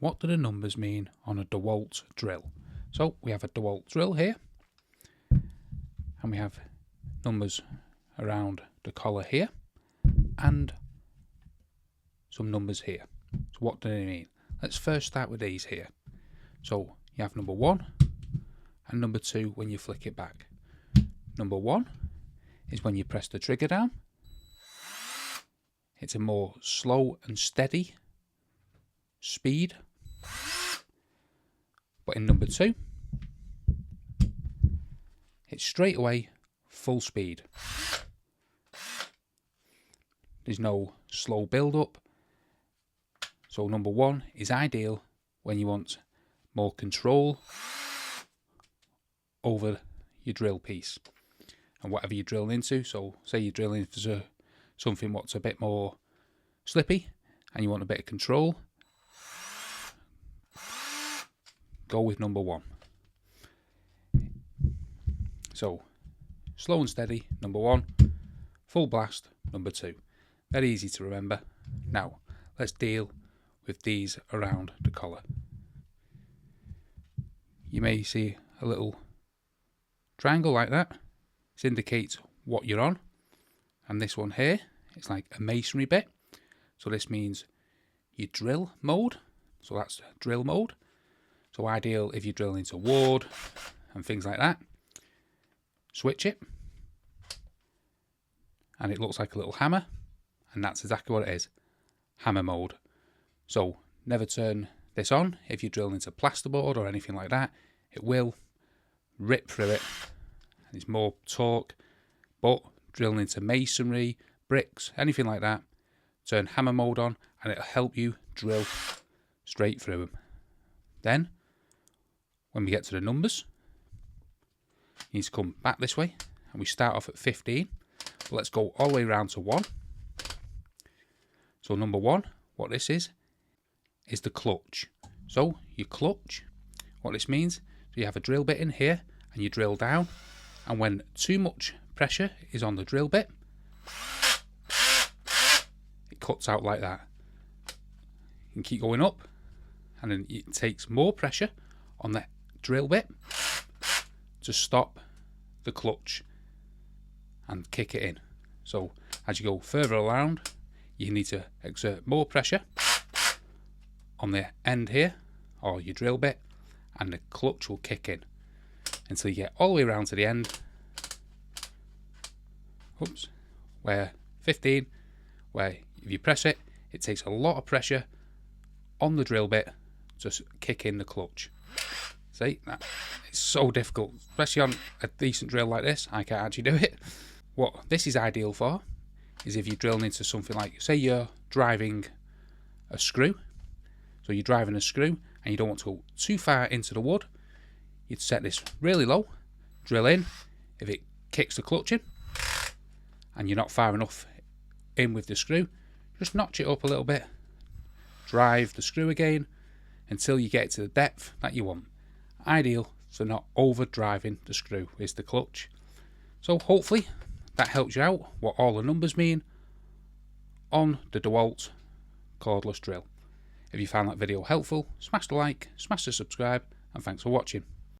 what do the numbers mean on a DeWALT drill? So we have a DeWALT drill here, and we have numbers around the collar here, and some numbers here. So what do they mean? Let's first start with these here. So you have number 1 and number 2 when you flick it back. Number 1 is when you press the trigger down. It's a more slow and steady speed. But in number 2, it's straight away full speed. There's no slow build up. So number 1 is ideal when you want more control over your drill piece and whatever you're drilling into. So say you're drilling into something what's a bit more slippy and you want a bit of control, go with number 1. So slow and steady, number 1, full blast, number 2. Very easy to remember. Now let's deal with these around the collar. You may see a little triangle like that. This indicates what you're on. And this one here, it's like a masonry bit. So this means your drill mode. So that's drill mode. So ideal if you're drilling into ward and things like that. Switch it. And it looks like a little hammer. And that's exactly what it is. Hammer mode. So never turn this on if you're drilling into plasterboard or anything like that. It will rip through it. And it's more torque. But drilling into masonry, bricks, anything like that, turn hammer mode on and it'll help you drill straight through them. Then, when we get to the numbers, you need to come back this way and we start off at 15. But let's go all the way around to 1. So number 1, what this is the clutch. So your clutch, what this means, so you have a drill bit in here and you drill down, and when too much pressure is on the drill bit, it cuts out like that. You can keep going up and then it takes more pressure on the drill bit to stop the clutch and kick it in. So as you go further around, you need to exert more pressure on the end here, or your drill bit, and the clutch will kick in until you get all the way around to the end. Oops, where 15, where if you press it, it takes a lot of pressure on the drill bit to kick in the clutch. See, it's so difficult, especially on a decent drill like this. I can't actually do it. What this is ideal for is if you're drilling into something like, say you're driving a screw. So you're driving a screw and you don't want to go too far into the wood. You'd set this really low, drill in. If it kicks the clutch in and you're not far enough in with the screw, just notch it up a little bit, drive the screw again until you get it to the depth that you want. Ideal for not over driving the screw is the clutch. So hopefully that helps you out what all the numbers mean on the DeWALT cordless drill. If you found that video helpful, smash the like, smash the subscribe, and thanks for watching.